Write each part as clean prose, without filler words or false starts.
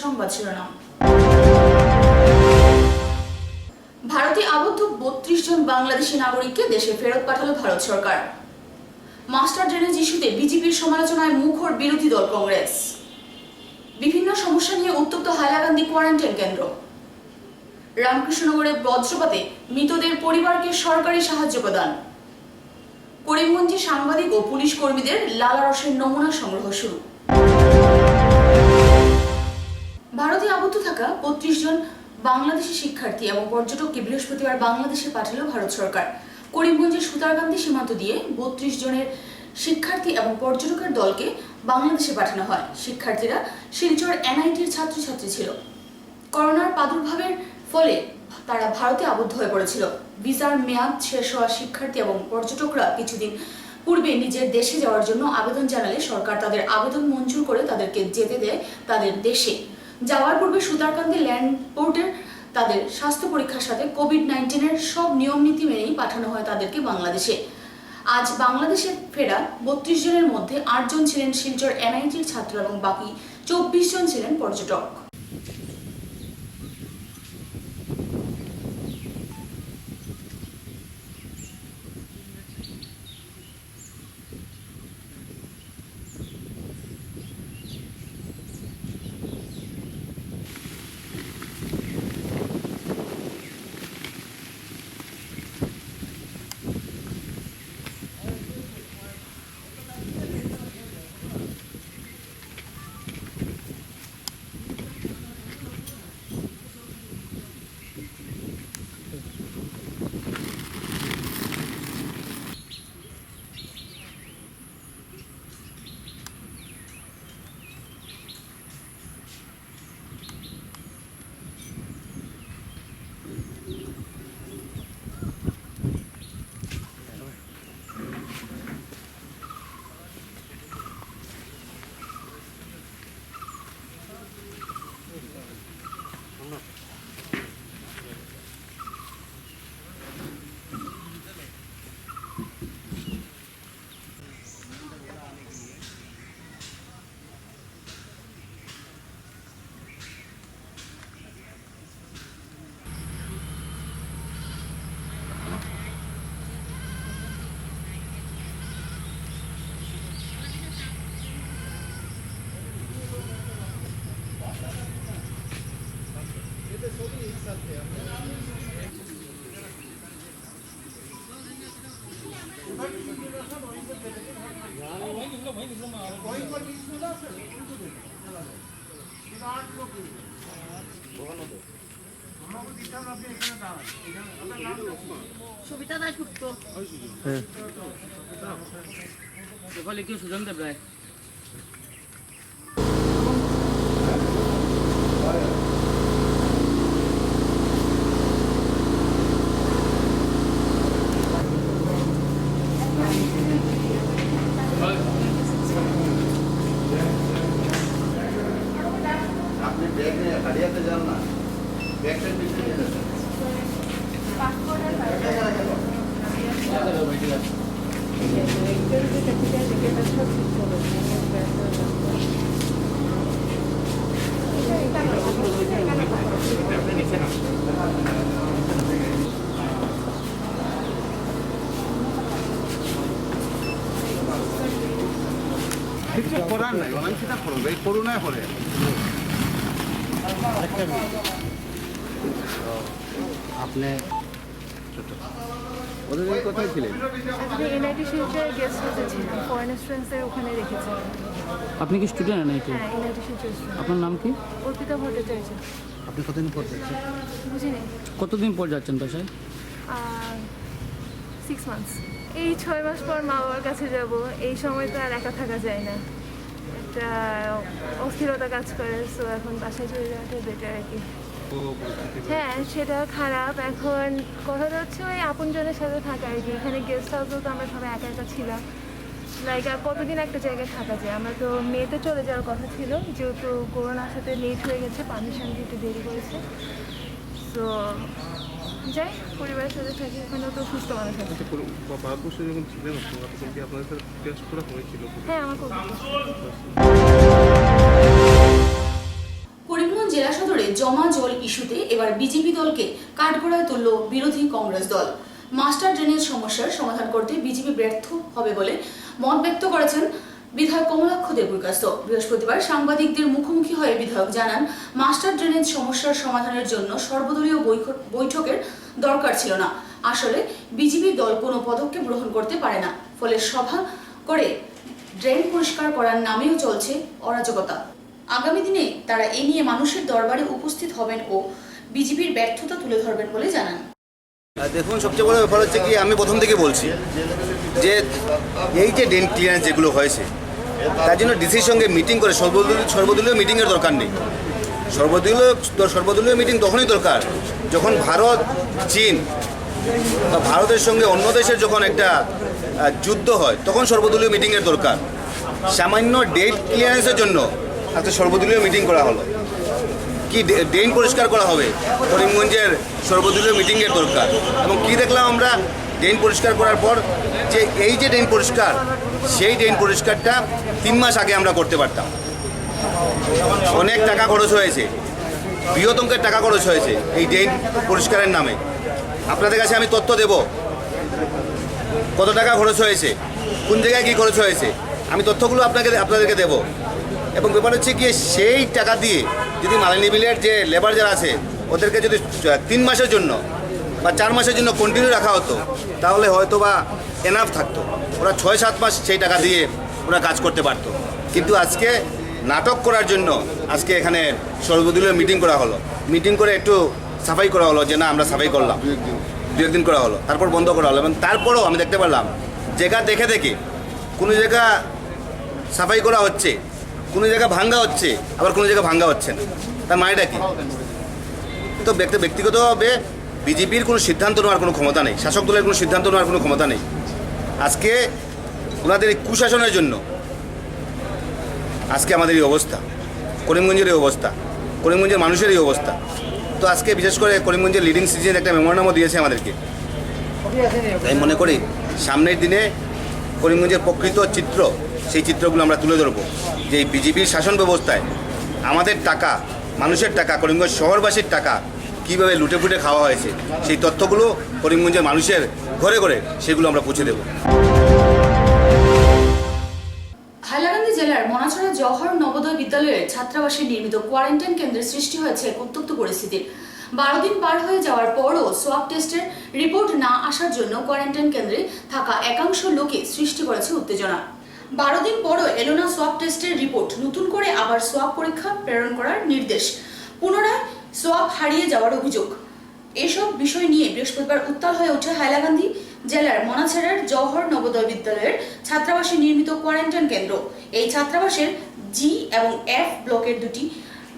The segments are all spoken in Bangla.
সংবাদ শিরোনাম। ভারতে আবদ্ধ ৩২ জন বাংলাদেশি নাগরিককে দেশে ফেরত পাঠালো ভারত সরকার। মাস্টার ড্রেনেজ ইস্যুতে বিজেপির সমালোচনায় মুখর বিরোধী দল কংগ্রেস। বিভিন্ন সমস্যা নিয়ে উত্তপ্ত হাইলাকান্দি কোয়ারেন্টাইন কেন্দ্র। রামকৃষ্ণনগরে বজ্রপাতে মৃতদের পরিবারকে সরকারি সাহায্য প্রদান। করিমগঞ্জে সাংবাদিক ও পুলিশ কর্মীদের লালারসের নমুনা সংগ্রহ শুরু। ভারতে আবদ্ধ থাকা ৩২ জন বাংলাদেশি শিক্ষার্থী এবং পর্যটককে বৃহস্পতিবার বাংলাদেশে পাঠালো ভারত সরকার। করিমগঞ্জের সুতারকান্দি সীমান্ত দিয়ে ৩২ জনের শিক্ষার্থী এবং পর্যটকের দলকে বাংলাদেশে পাঠানো হয়। শিক্ষার্থীরা শিলচর এনআইটির ছাত্রছাত্রী ছিল। করোনার প্রাদুর্ভাবের ফলে তারা ভারতে আবদ্ধ হয়ে পড়েছিল। ভিসার মেয়াদ শেষ হওয়া শিক্ষার্থী এবং পর্যটকরা কিছুদিন পূর্বে নিজের দেশে যাওয়ার জন্য আবেদন জানালে সরকার তাদের আবেদন মঞ্জুর করে তাদেরকে যেতে দেয় তাদের দেশে। যাওয়ার পূর্বে সুতারকান্দি ল্যান্ড পোর্টের তাদের স্বাস্থ্য পরীক্ষার সাথে কোভিড-19-এর সব নিয়ম নীতি মেনেই পাঠানো হয় তাদেরকে বাংলাদেশে। আজ বাংলাদেশে ফেরা ৩২ জনের মধ্যে ৮ জন ছিলেন শিলচর এনআইটির ছাত্র এবং বাকি ২৪ জন ছিলেন পর্যটক। সুবিধা দাসগুপ্ত কি সুজন দেব রায়। আপনি ব্যাগ নিয়ে হারিয়াতে যান না, ব্যাগটা পিছনে নিয়ে যান। কিছু করার নাই, অনেক সেটা করবে, এই করোনায় করে। আপনি ওদের কোথায় ছিলেন? এনআইটি শিলচর গেস্ট হাউসে ছিলাম, ফরেন স্টুডেন্টসের ওখানে রেখেছি। আপনি কি স্টুডেন্ট এনআইটি? হ্যাঁ, এনআইটি শিলচর। আপনার নাম কি? অর্পিতা ভট্টাচার্য। আপনি কতদিন পর যাচ্ছেন? বুঝিনি। কতদিন পর যাচ্ছেন বাসায়? 6 মান্থস। এই 6 মাস পর মা বাবার কাছে যাব। এই সময় তো আর একা থাকা যায় না, একটা অস্থিরতা কাজ করে। সো এখন বাসায় চলে যাওয়াটা বেটার আর কি। হ্যাঁ, সেটা খারাপ। এখন কথাটা হচ্ছে ওই আপনজনের সাথে থাকা আর কি। এখানে গেস্ট হাউসেও তো আমরা সবাই একা একা ছিলাম। লাইক আর কতদিন একটা জায়গায় থাকা যায়? আমরা তো মেতে চলে যাওয়ার কথা ছিল, যেহেতু করোনার সাথে লেট হয়ে গেছে, পারমিশন দিতে দেরি করেছে। তো যাই, পরিবারের সাথে থাকি, ওখানেও তো সুস্থ মানুষ আছে। ভারতবর্ষে যখন ছিলেন তখন কি আপনাদের সাথে টেস্ট করা হয়েছিল? হ্যাঁ, আমার খুব করিমগঞ্জ জমা জল ইস্যুতে এবার বিজেপি দলকে কাঠগড়ায় তুলল বিরোধী কংগ্রেস দল। মাস্টার ড্রেনেজ সমস্যার সমাধান করতে বিজেপি ব্যর্থ হবে বলে মত ব্যক্ত করেছেন বিধায়ক কমলাক্ষ দেবুরকাস্ত। বৃহস্পতিবার সাংবাদিকদের মুখোমুখি হয়ে বিধায়ক জানান, মাস্টার ড্রেনেজ সমস্যার সমাধানের জন্য সর্বদলীয় বৈঠকের দরকার ছিল না। আসলে বিজেপি দল কোনো পদক্ষেপ গ্রহণ করতে পারে না, ফলে সভা করে ড্রেন পরিষ্কার করার নামেও চলছে অরাজকতা। আগামী দিনে তারা এ নিয়ে মানুষের দরবারে উপস্থিত হবেন ও বিজেপির ব্যর্থতা তুলে ধরবেন বলে জানান। দেখুন, সবচেয়ে বড় ব্যাপার হচ্ছে কি, আমি প্রথম থেকে বলছি যে এই যে ড্রেন ক্লিয়ারেন্স যেগুলো হয়েছে তার জন্য ডিসির সঙ্গে মিটিং করে সর্বদলীয় মিটিংয়ের দরকার নেই। সর্বদলীয় মিটিং তখনই দরকার যখন ভারত, চীন বা ভারতের সঙ্গে অন্য দেশের যখন একটা যুদ্ধ হয়, তখন সর্বদলীয় মিটিংয়ের দরকার। সামান্য ড্রেন ক্লিয়ারেন্সের জন্য একটা সর্বদলীয় মিটিং করা হলো। কি ড্রেন পরিষ্কার করা হবে, করিমগঞ্জের সর্বদলীয় মিটিংয়ের দরকার। এবং কি দেখলাম আমরা, ড্রেন পরিষ্কার করার পর যে এই যে ড্রেন পরিষ্কার, সেই ড্রেন পরিষ্কারটা 3 মাস আগে আমরা করতে পারতাম। অনেক টাকা খরচ হয়েছে, বৃহৎ অঙ্কের টাকা খরচ হয়েছে এই ড্রেন পরিষ্কারের নামে। আপনাদের কাছে আমি তথ্য দেব কত টাকা খরচ হয়েছে, কোন জায়গায় কী খরচ হয়েছে, আমি তথ্যগুলো আপনাদেরকে দেব। এবং ব্যাপার হচ্ছে গিয়ে সেই টাকা দিয়ে যদি মালিনী মিলের যে লেবার যারা আছে ওদেরকে যদি 3 মাসের জন্য বা 4 মাসের জন্য কন্টিনিউ রাখা হতো, তাহলে হয়তো বা এনাফ থাকতো, ওরা 6-7 মাস সেই টাকা দিয়ে ওরা কাজ করতে পারতো। কিন্তু আজকে নাটক করার জন্য আজকে এখানে সর্বদলীয় মিটিং করা হলো। মিটিং করে একটু সাফাই করা হলো যে না আমরা সাফাই করলাম, 2-1 দিন করা হলো, তারপর বন্ধ করা হলো। এবং তারপরেও আমি দেখতে পারলাম জায়গা দেখে কোনো জায়গা সাফাই করা হচ্ছে, কোনো জায়গা ভাঙ্গা হচ্ছে, আবার কোনো জায়গা ভাঙ্গা হচ্ছে না। তার মানেটা কি? তো ব্যক্তিগতভাবে বিজেপির কোনো সিদ্ধান্ত নেওয়ার কোনো ক্ষমতা নেই, শাসক দলের কোনো সিদ্ধান্ত নেওয়ার কোনো ক্ষমতা নেই। আজকে ওনাদের এই কুশাসনের জন্য আজকে আমাদের এই অবস্থা, করিমগঞ্জের এই অবস্থা, করিমগঞ্জের মানুষের এই অবস্থা। তো আজকে বিশেষ করে করিমগঞ্জের লিডিং সিটিজেন একটা মেমোরান্ডামও দিয়েছে আমাদেরকে। তাই মনে করি সামনের দিনে করিমগঞ্জের প্রকৃত চিত্র, সেই চিত্রগুলো আমরা তুলে ধরবো যে এই বিজেপির শাসন ব্যবস্থায় আমাদের টাকা, মানুষের টাকা, করিমগঞ্জ শহরবাসীর টাকা কীভাবে লুটেপুটে খাওয়া হয়েছে, সেই তথ্যগুলো করিমগঞ্জের মানুষের ঘরে ঘরে সেগুলো আমরা পৌঁছে দেব। হাইলাকান্দি জেলার মনাছড়া জওহর নবোদয় বিদ্যালয়ের ছাত্রাবাসে নির্মিত কোয়ারেন্টাইন কেন্দ্রে সৃষ্টি হয়েছে উত্তপ্ত পরিস্থিতির। 12 দিন পার হয়ে যাওয়ার পরও সোয়াব টেস্টের রিপোর্ট না আসার জন্য কোয়ারেন্টাইন কেন্দ্রে থাকা একাংশ লোকে সৃষ্টি করেছে উত্তেজনা। 12 দিন পরও এলো না সোয়াব টেস্টের রিপোর্ট। নতুন করে আবার সোয়াব পরীক্ষা প্রেরণ করার নির্দেশ, পুনরায় সোয়াব হারিয়ে যাওয়ার অভিযোগ। এসব বিষয় নিয়ে বৃহস্পতিবার উত্তাল হয়ে ওঠে হাইলাকান্দি জেলার মনাছড়ার জওহর নবোদয় বিদ্যালয়ের ছাত্রাবাসে নির্মিত কোয়ারেন্টাইন কেন্দ্র। এই ছাত্রাবাসের জি এবং এফ ব্লকের 2টি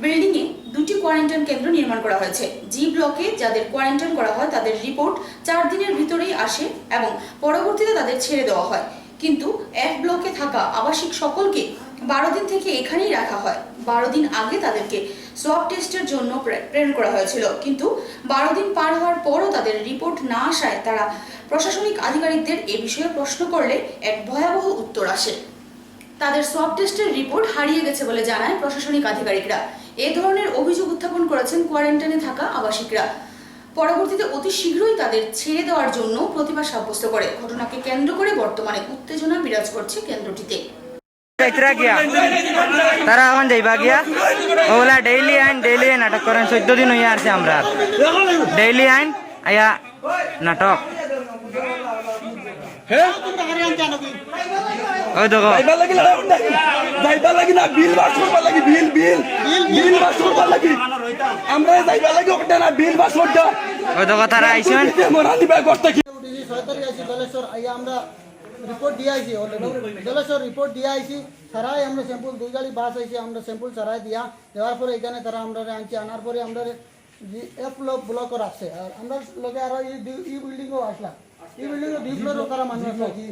বিল্ডিংয়ে 2টি কোয়ারেন্টাইন কেন্দ্র নির্মাণ করা হয়েছে। জি ব্লকে যাদের কোয়ারেন্টাইন করা হয় তাদের রিপোর্ট 4 দিনের ভিতরেই আসে এবং পরবর্তীতে তাদের ছেড়ে দেওয়া হয়। কিন্তু এফ ব্লকে থাকা আবাসিক সকলকে 12 দিন থেকে এখানেই রাখা হয়। 12 দিন আগে তাদেরকে সোয়াব টেস্টের জন্য প্রেরণ করা হয়েছিল, কিন্তু 12 দিন পার হওয়ার পরও তাদের রিপোর্ট না আসায় তারা প্রশাসনিক আধিকারিকদের এ বিষয়ে প্রশ্ন করলে এক ভয়াবহ উত্তর আসে। তাদের সোয়াব টেস্টের রিপোর্ট হারিয়ে গেছে বলে জানায় প্রশাসনিক আধিকারিকরা। এ ধরনের অভিযোগ উত্থাপন করেছেন কোয়ারেন্টাইনে থাকা আবাসিকরা। পরবর্তীতে অতি শীঘ্রই তাদের ছেড়ে দেওয়ার জন্য প্রতিবাদ সাব্যস্ত করে। ঘটনাকে কেন্দ্র করে বর্তমানে উত্তেজনা বিরাজ করছে কেন্দ্রটিতে। তারা এখন যাইবা গিয়া ওগুলা ডেইলি আইন নাটক করেন। 14 দিন হইয়া আসছে আমরা ডেইলি আইন আয়া নাটক। ওই দেখো যাইবা লাগি না বিল বাস করবা লাগি, বিল বাস করবা লাগি আমরা যাইবা লাগি ওটা না বিল বাস করতে। ওই দেখো তারা আইছেন মরা দিবা করতে কি আমরা রিপোর্ট দিয়ে আইছি, জলেশ্বর রিপোর্ট দিয়ে আইছি। সারাই আমরা স্যাম্পল 2 গাড়ি বাস আইছি, আমরা স্যাম্পল সারাই দেওয়ার পরে এখানে তারা আমরা আনছি। আনার পরে আমরা এফ ব্লক রাখছে। আর আমরা লোকে আরো ই বিল্ডিংও আসলাম, এই বিল্ডিংও 2 ফ্লোরও তারা মানুষ আসলো, কি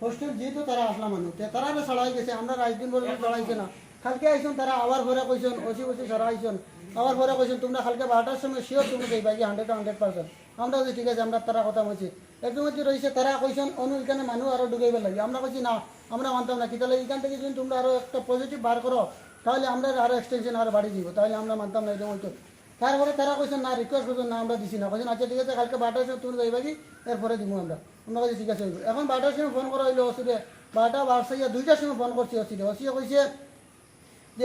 হোস্টেল যেহেতু তারা আসলাম মানুষ তারা ছাড়াই গেছে। আমরা রাজদিন বলে ছাড়াইছে না, কালকে আইসুন তারা আবার ঘরে কইছেন ওসি সারা আইসুন আবার ঘরে কইছেন তোমরা কালকে 12টার সময় শিওর তুমি যাইবা কি 100%। আমরা বলছি ঠিক আছে, আমরা তারা কথা বলছি। একদম রয়েছে তারা কইছেন অনু এখানে মানুষ আরো ঢুকাইবার লাগে। আমরা বলছি না, আমরা মানতাম না। কি তাহলে এখান থেকে যদি তোমরা আরো একটা পজিটিভ বার করো তাহলে আমরা আরো এক্সটেনশন আরো বাড়ি দিব, তাহলে আমরা মানতাম না। এটা বলতো তারপরে তারা কইছেন না রিকোয়েস্ট করছেন না আমরা দিছি না কইছেন আচ্ছা ঠিক আছে কালকে 12টার সময় তুমি যাইবা কি এরপরে দিব আমরা কাছে ঠিক আছে এখন 12টার সময় ফোন করা হইলো ওসিরে 12টা 2টার সময় ফোন করছি ওসিরে কইছে যে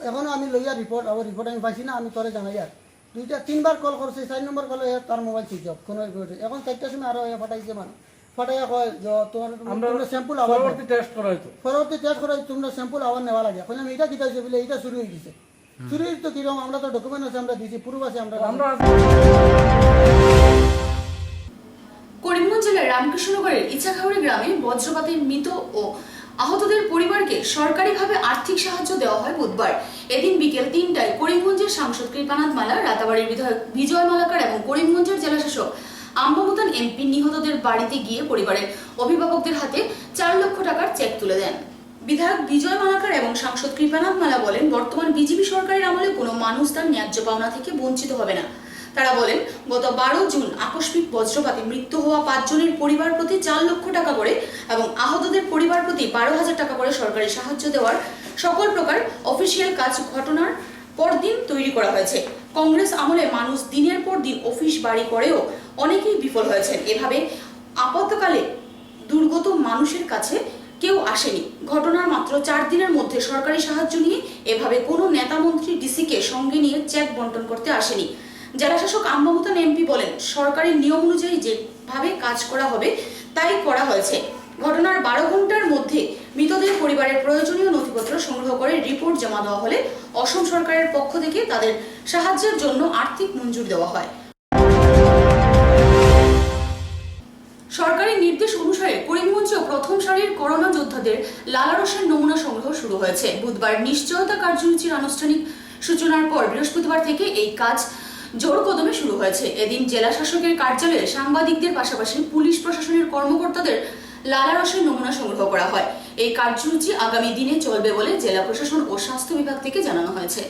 এখনো আমি লইয়া রিপোর্ট আমি পাইছি না আমি তোরে জানাই আর 3বার কল করছি 4 নম্বর কলে তার মোবাইল সুইচ অফ কোনো এখন 4টার সময় আরো ফাটাইছে মানে ফাটাইয়া কয় যে তোমরা স্যাম্পল আবার পরবর্তী টেস্ট করা তোমরা স্যাম্পল আবার নেওয়া লাগে কইলাম এটা কি হইছে বলে এটা শুরু হয়ে গেছে শুরু তো কিরকম আমরা তো ডকুমেন্ট আছে আমরা দিছি প্রুফ আছে আমরা করিমগঞ্জ জেলার রামকৃষ্ণনগরের ইছাখাউড়ি গ্রামে বজ্রপাতে মৃত ও আহতদের পরিবারকে সরকারিভাবে আর্থিক সাহায্য দেওয়া হয় বুধবার। এদিন বিকেল 3টায় করিমগঞ্জের সাংসদ কৃপানাথ মালা, রাতাবাড়ির বিধায়ক বিজয় মালাকার এবং করিমগঞ্জের জেলাশাসক আম্বামুতান এমপি নিহতদের বাড়িতে গিয়ে পরিবারের অভিভাবকদের হাতে 4 লক্ষ টাকার চেক তুলে দেন। বিধায়ক বিজয় মালাকার এবং সাংসদ কৃপানাথ মালা বলেন, বর্তমান বিজেপি সরকারের আমলে কোনো মানুষ তার ন্যায্য পাওনা থেকে বঞ্চিত হবে না। তারা বলেন, গত 12 জুন আকস্মিক বজ্রপাতে মৃত্যু হওয়া 5 জনের পরিবার প্রতি 4 লক্ষ টাকা করে এবং আহতদের পরিবার প্রতি 12,000 টাকা করে সরকারি সাহায্য দেওয়ার সকল প্রকার অফিসিয়াল কাজ ঘটনার পরদিন তৈরি করা হয়েছে। কংগ্রেস আমলে মানুষ দিনের পর দিন অফিস বাড়ি করেও অনেকেই বিফল হয়েছেন। এভাবে আপাতকালে দুর্গত মানুষের কাছে কেউ আসেনি। ঘটনার মাত্র 4 দিনের মধ্যে সরকারি সাহায্য নিয়ে এভাবে কোনো নেতা মন্ত্রী ডিসিকে সঙ্গে নিয়ে চেক বন্টন করতে আসেনি। জেলাশাসক আম্বামুতান এমপি বলেন, সরকারি নিয়ম অনুযায়ী যেভাবে কাজ করা হবে তাই করা হয়েছে। ঘটনার 12 ঘন্টার মধ্যে মৃতদের পরিবারের প্রয়োজনীয় নথিপত্র সংগ্রহ করে রিপোর্ট জমা দেওয়া হলে অসম সরকারের পক্ষ থেকে তাদের সাহায্যের জন্য আর্থিক মঞ্জুর দেওয়া হয়। সরকারি নির্দেশ অনুসারে করিমগঞ্জেও প্রথম সারির করোনা যোদ্ধাদের লালারসের নমুনা সংগ্রহ শুরু হয়েছে। বুধবার নিশ্চয়তা কার্যসূচির আনুষ্ঠানিক সূচনার পর বৃহস্পতিবার থেকে এই কাজ জোর কদমে শুরু হয়েছে। এদিন জেলা শাসকের কার্যালয়ে সাংবাদিকদের পাশাপাশি পুলিশ প্রশাসনের কর্মকর্তাদের লালারসের নমুনা সংগ্রহ করা হয়। এই কার্যসূচি আগামী দিনে চলবে বলে জেলা প্রশাসন ও স্বাস্থ্য বিভাগ থেকে জানানো হয়েছে।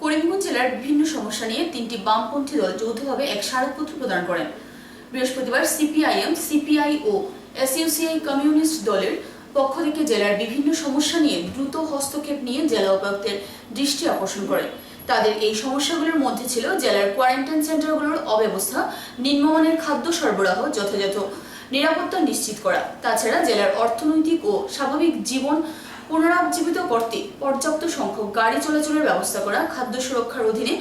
করিমগঞ্জ জেলার বিভিন্ন সমস্যা নিয়ে 3টি বামপন্থী দল যৌথভাবে এক স্মারকপত্র প্রদান করেন। বৃহস্পতিবার সিপিআইএম, সিপিআই ও এসইউসিআই কমিউনিস্ট দলের পক্ষ থেকে জেলার বিভিন্ন সমস্যা নিয়ে দ্রুত হস্তক্ষেপ নিয়ে জেলা উপায়ুক্তের দৃষ্টি আকর্ষণ করে। তাদের এই সমস্যাগুলোর মধ্যে ছিল জেলার কোয়ারেন্টাইন সেন্টারগুলোর অব্যবস্থা, নিম্নমানের খাদ্য সরবরাহ, যথাযথ নিরাপত্তা নিশ্চিত করা। তাছাড়া জেলার অর্থনৈতিক ও স্বাভাবিক জীবন পুনরুজ্জীবিত করতে পর্যাপ্ত সংখ্যক গাড়ি চলাচলের ব্যবস্থা করা, খাদ্য সুরক্ষার অধীনে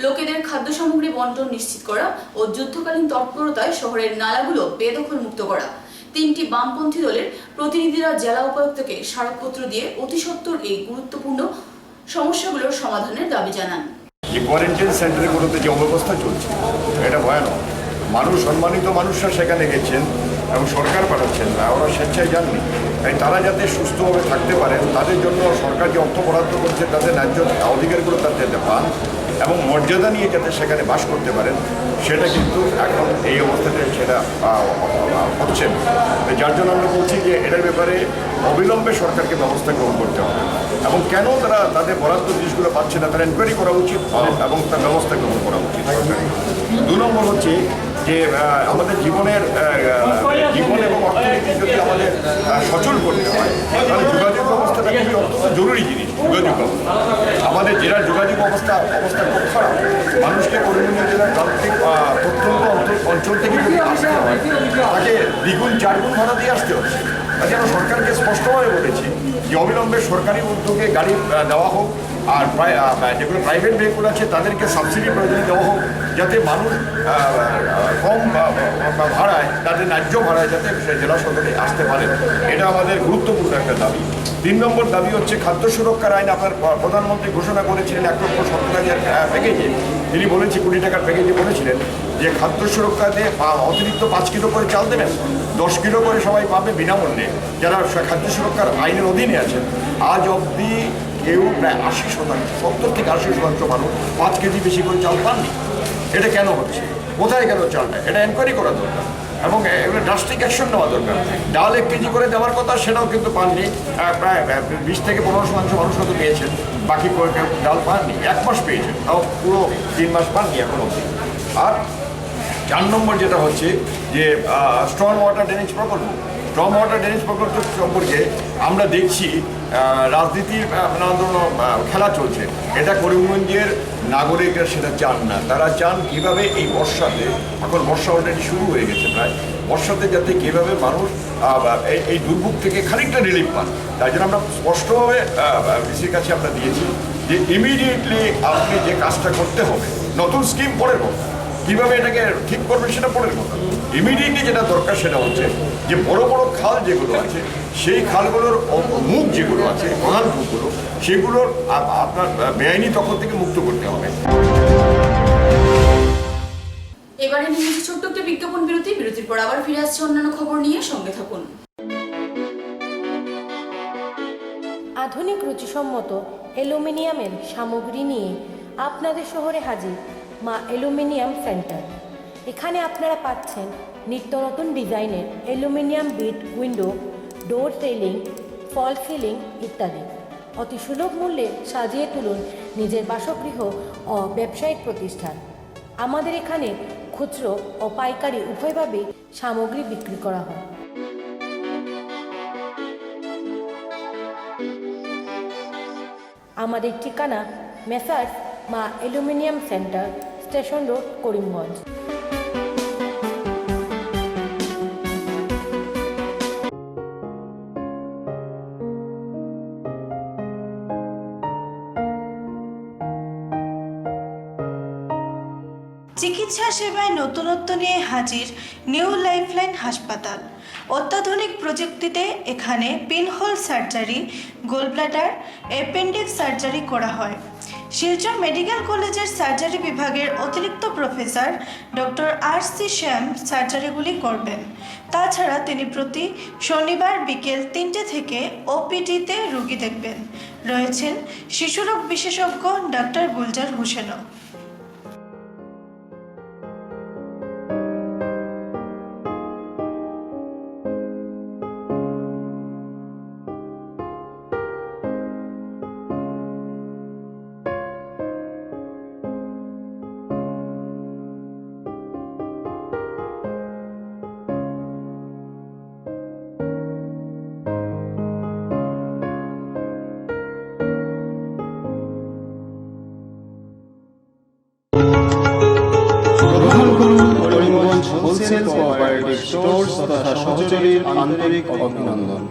লোকেদের খাদ্য সামগ্রী বন্টন নিশ্চিত করা ও যুদ্ধকালীন তৎপরতায় শহরের নালাগুলো বেদখল মুক্ত করা। 3টি বামপন্থী দলের প্রতিনিধিরা জেলা উপায়ুক্তকে স্মারকপত্র দিয়ে অতিসত্বর এই গুরুত্বপূর্ণ সমস্যাগুলোর সমাধানের দাবি জানান। এই কোয়ারেন্টাইন সেন্টারগুলোতে যে অব্যবস্থা চলছে এটা ভয়ানক। সম্মানিত মানুষরা সেখানে গেছেন এবং সরকার পাঠাচ্ছেন না, ওরা স্বেচ্ছায় যাননি। তাই তারা যাতে সুস্থভাবে থাকতে পারেন তাদের জন্য সরকার যে অর্থ বরাদ্দ করছে তাদের ন্যায্য অধিকারগুলো তাদের যাতে পান এবং মর্যাদা নিয়ে যাতে সেখানে বাস করতে পারেন, সেটা কিন্তু এখন এই অবস্থাতে সেটা হচ্ছে না। যার জন্য আমরা বলছি যে এটার ব্যাপারে অবিলম্বে সরকারকে ব্যবস্থা গ্রহণ করতে হবে এবং কেন তারা তাদের বরাদ্দ জিনিসগুলো পাচ্ছে না তার এনকোয়ারি করা উচিত এবং তার ব্যবস্থা গ্রহণ করা উচিত। 2 নম্বর হচ্ছে যে আমাদের জীবন এবং অর্থনীতি যদি আমাদের সচল করতে হয় তাহলে যোগাযোগ ব্যবস্থাটা খুবই অত্যন্ত জরুরি জিনিস। যোগাযোগ ব্যবস্থা আমাদের জেলার যোগাযোগ অবস্থা খুব খারাপ। মানুষকে করিমগঞ্জ জেলার প্রান্তিক প্রত্যন্ত অঞ্চল থেকে যদি আসতে হয় তাকে 2-4 গুণ ভাড়া দিয়ে আসতে হচ্ছে। আজকে আমরা সরকারকে স্পষ্টভাবে বলেছি যে অবিলম্বে সরকারি উদ্যোগে গাড়ি দেওয়া হোক আর যেগুলো প্রাইভেট ভেহিকুল আছে তাদেরকে সাবসিডি প্রয়োজন দেওয়া হোক, যাতে মানুষ কম ভাড়ায়, তাদের ন্যায্য ভাড়ায় যাতে জেলা সদরে আসতে পারে। এটা আমাদের গুরুত্বপূর্ণ একটা দাবি। 3 নম্বর দাবি হচ্ছে খাদ্য সুরক্ষার আইন। আপনার প্রধানমন্ত্রী ঘোষণা করেছিলেন 1,70,000 প্যাকেজে, তিনি বলেছি কোটি টাকার প্যাকেজে বলেছিলেন যে খাদ্য সুরক্ষাতে অতিরিক্ত 5 কিলো করে চাল দেবেন, 10 কিলো করে সবাই পাবে বিনামূল্যে যারা খাদ্য সুরক্ষার আইনের অধীনে আছেন। আজ অবধি কেউ প্রায় 80%, 70 থেকে 80% মানুষ 5 কেজি বেশি করে চাল পাননি। এটা কেন হচ্ছে, কোথায় গেল চালটা, এটা এনকোয়ারি করা দরকার এবং এগুলো ড্রাস্টিক অ্যাকশন নেওয়া দরকার। ডাল 1 কেজি করে দেওয়ার কথা, সেটাও কিন্তু পাননি। প্রায় 20 থেকে 15% মানুষ হয়তো পেয়েছেন, বাকি কেউ ডাল পাননি। 1 মাস পেয়েছেন, তাও পুরো 3 মাস পাননি এখন অবধি। আর 4 নম্বর যেটা হচ্ছে যে স্ট্রং ওয়াটার ড্রেনেজ প্রকল্প। স্ট্রং ওয়াটার ড্রেনেজ প্রকল্প সম্পর্কে আমরা দেখছি রাজনীতির খেলা চলছে। এটা করিমগঞ্জের নাগরিকরা সেটা চান না। তারা চান কীভাবে এই বর্ষাতে, এখন বর্ষা অলরেডি শুরু হয়ে গেছে প্রায়, বর্ষাতে যাতে কীভাবে মানুষ এই দুর্ভোগ থেকে খানিকটা রিলিফ পান। তাই জন্য আমরা স্পষ্টভাবে ডিসির কাছে আমরা দিয়েছি যে ইমিডিয়েটলি আপনি যে কাজটা করতে হবে, নতুন স্কিম পরের কথা, কীভাবে এটাকে ঠিক করবেন সেটা পরের কথা। ইমিডিয়েটলি যেটা দরকার সেটা হচ্ছে যে বড় বড় খাল যেগুলো আছে, সেই খালগুলোর মুখ যেগুলো আছে, প্রধান মুখগুলো, সেগুলোর আপনার বেআইনি দখল থেকে মুক্ত করতে হবে। এবারে নিয়ে ছোট্ট একটা বিজ্ঞাপন বিরতি। বিরতির পর আবার ফিরে আসছে অন্যান্য খবর নিয়ে, সঙ্গে থাকুন। আধুনিক রুচিসম্মত অ্যালুমিনিয়ামের সামগ্রী নিয়ে আপনাদের শহরে হাজির মা অ্যালুমিনিয়াম সেন্টার। এখানে আপনারা পাচ্ছেন নিত্য নতুন ডিজাইনের অ্যালুমিনিয়াম বিট উইন্ডো, ডোর রেলিং, ফল সিলিং ইত্যাদি। অতি সুলভ মূল্যে সাজিয়ে তুলুন নিজের বাসগৃহ ও ব্যবসায়িক প্রতিষ্ঠান। আমাদের এখানে খুচরো ও পাইকারি উভয়ভাবেই সামগ্রী বিক্রি করা হয়। আমাদের ঠিকানা মেসার্স মা aluminium centre, station road, Karimganj. চিকিৎসা সেবায় নতুনত্ব নিয়ে হাজির নিউ লাইফলাইন হাসপাতাল। অত্যাধুনিক প্রযুক্তিতে এখানে pinhole surgery, gallbladder, appendix surgery করা হয়। শিলচর মেডিকেল কলেজের সার্জারি বিভাগের অতিরিক্ত প্রফেসর ডক্টর R.C. শ্যাম সার্জারিগুলি করবেন। তাছাড়া তিনি প্রতি শনিবার বিকেল 3টে থেকে ওপিডিতে রোগী দেখবেন। রয়েছেন শিশুরোগ বিশেষজ্ঞ ডক্টর গুলজার হোসেনও। হোলসেল কোঅপারেটিভ স্টোর্স তথা সহযোগীর আন্তরিক অভিনন্দন।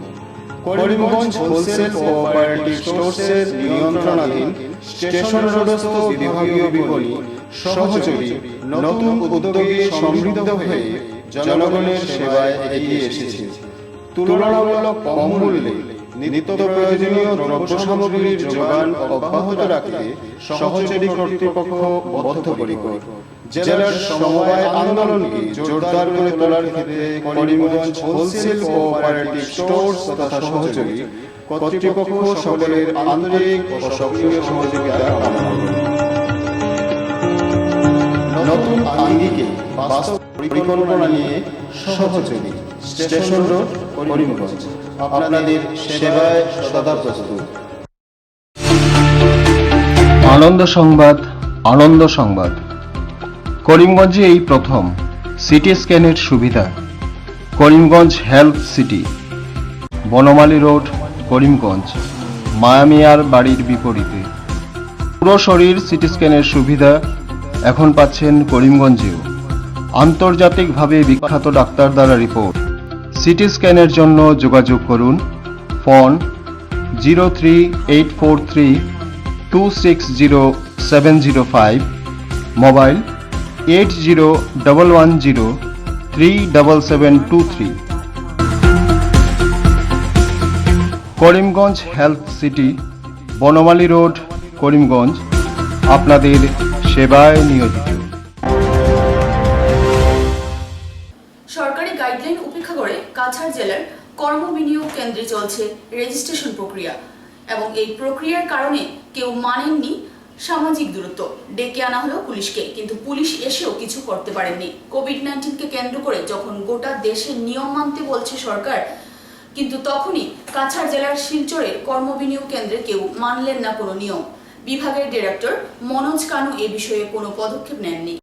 করিমগঞ্জ হোলসেল কোঅপারেটিভ স্টোর্সের নিয়ন্ত্রণাধীন স্টেশন রোডস্থ বিভাগীয় বিপণী সহযোগী নতুন উদ্যোগে সমৃদ্ধ হয়ে জনগণের সেবায় এগিয়ে এসেছে। তুলনামূলক কম মূল্যে নিত্য প্রয়োজনীয় দ্রব্য সামগ্রীর যোগান অব্যাহত রাখতে সহযোগী কর্তৃপক্ষ বদ্ধপরিকর। জেলার সমবায় আন্দোলনকে জোরদার করে তোলার ক্ষেত্রে করিমগঞ্জ হোলসেল কোঅপারেটিভ স্টোর্স তথা সহযোগী কর্তৃপক্ষ সকলের আন্তরিক ও সক্রিয় সহযোগিতা কামনা করে। নতুন আঙ্গিকে বাস্তব পরিকল্পনা নিয়ে সহযোগী স্টেশন রোড, করিমগঞ্জ আপনাদের সেবায় সদা প্রস্তুত। আনন্দ সংবাদ, আনন্দ সংবাদ। করিমগঞ্জে এই প্রথম সিটি স্ক্যানের সুবিধা। Karimganj health city, Banamali road, Karimganj, মায়ামিয়ার বাড়ির বিপরীতে। পুরো শরীর সিটি স্ক্যানের সুবিধা এখন পাচ্ছেন করিমগঞ্জেও। আন্তর্জাতিকভাবে বিখ্যাত ডাক্তার দ্বারা রিপোর্ট। সিটি স্ক্যানের জন্য যোগাযোগ করুন phone 03843 260705, mobile 8011037723। Karimganj health city, Banamali road, Karimganj আপনাদের সেবায় নিয়োজিত। সরকারি গাইডলাইন উপেক্ষা করে কাছাড় জেলার কর্মবিনিয়োগ কেন্দ্রে চলছে রেজিস্ট্রেশন প্রক্রিয়া এবং এই প্রক্রিয়ার কারণে কেউ মানেননি সামাজিক দূরত্ব। ডেকে আনা হলো পুলিশকে, কিন্তু পুলিশ এসেও কিছু করতে পারেননি। কোভিড-19কে কেন্দ্র করে যখন গোটা দেশে নিয়ম মানতে বলছে সরকার, কিন্তু তখনই কাছাড় জেলার শিলচরের কর্মবিনিয়োগ কেন্দ্রে কেউ মানলেন না কোনো নিয়ম। বিভাগের ডিরেক্টর মনোজ কানু এ বিষয়ে কোনো পদক্ষেপ নেননি।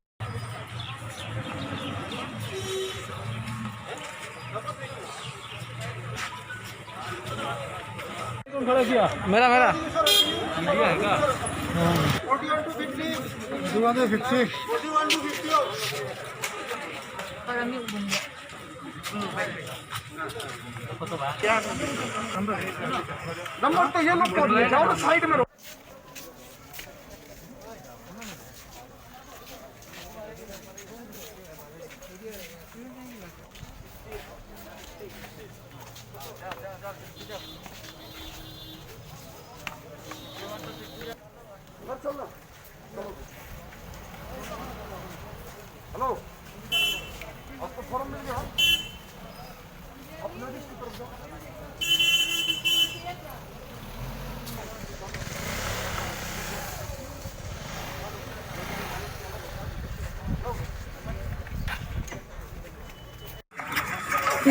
मेरा मेरा नंबर तो ये लोग कर दिए, जाओ ना साइड में। हेलो, आपको फॉर्म मिल गया? अपना भी इसकी तरफ जाओ।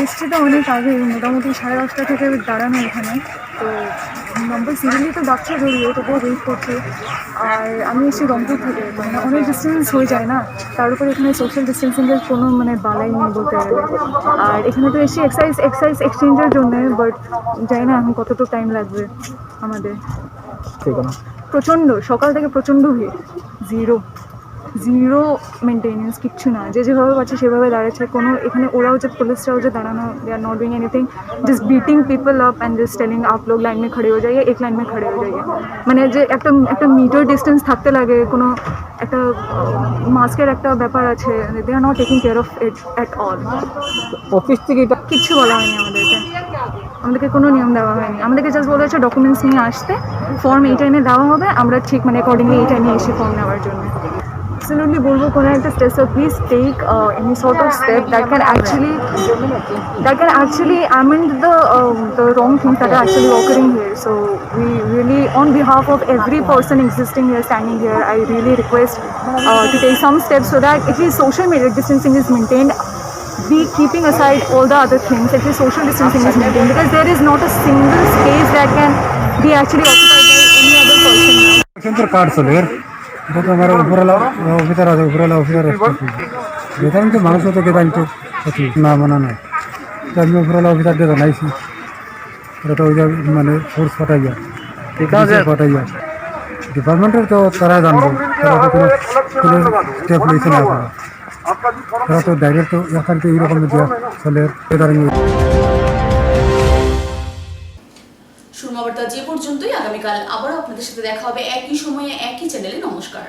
এসছি তো অনেক আগে, মোটামুটি 10:30 থেকে দাঁড়ানো এখানে। তো নম্বর সিরিয়ালি তো ডাকছে জড়িয়ে, তবুও ওয়েট করছি। আর আমি এসেছি রংপুর থেকে, মানে অনেক ডিস্টেন্স হয়ে যায় না, তার উপরে এখানে সোশ্যাল ডিস্টেন্সিংয়ের কোনো মানে বালাই নেই বলতে গেলে। আর এখানে তো এসে এক্সারসাইজ এক্সচেঞ্জের জন্য, বাট জানি না এখন কতটুকু টাইম লাগবে আমাদের। প্রচণ্ড সকাল থেকে প্রচণ্ড ভিড়, জিরো মেনটেনেন্স, কিচ্ছু না। যেভাবে পাচ্ছে সেভাবে দাঁড়াচ্ছে। কোনো এখানে ওরাও যে পুলিশরাও যে দাঁড়ানো, they are not doing anything, just beating people up and just telling आप लोग लाइन में खड़े हो जाइए, एक लाइन में खड़े हो जाइए। মানে যে একটা মিটার ডিস্টেন্স থাকতে লাগে, কোনো একটা মাস্কের একটা ব্যাপার আছে, they are not taking care of it at all. Office থেকে এটা কিচ্ছু বলা হয়নি আমাদেরকে কোনো নিয়ম দেওয়া হয়নি। আমাদেরকে জাস্ট বলা হচ্ছে ডকুমেন্টস নিয়ে আসতে, ফর্ম এই টাইমে দেওয়া হবে, আমরা ঠিক মানে অ্যাকর্ডিংলি এই টাইমে এসে ফর্ম নেওয়ার জন্য। Absolutely বলবো কোনো একটা step, please take any sort of step that can actually amend the wrong things that are actually occurring here. So we really, on behalf of every person existing here, standing here, I really request to take some steps so that at least social distancing is maintained. Be keeping aside all the other things, at least social distancing is maintained, because there is not a single space that can be actually occupied by any other person now. Center card soler এটা তো আমার উপরওয়ালা অফিসার আছে, উপরওয়ালা অফিসার বেতন তো মানুষ তো কেদান তো না মানা নাই। আমি উপরওয়ালা অফিসারদের জানাইছি, এটা তো ওই মানে ফোর্স ফাটাই যায়, ফাটাই যায়। ডিপার্টমেন্টের তো তারা জানবো, তারা তো কোনো স্টেপ নিয়েছে না, তারা তো ডাইরেক্ট তো এখান থেকে এইরকম দেওয়া সোলের কেদারিং। সুরমা বার্তা যে পর্যন্তই। আগামীকাল আবারও আপনাদের সাথে দেখা হবে একই সময়ে একই চ্যানেলে। নমস্কার।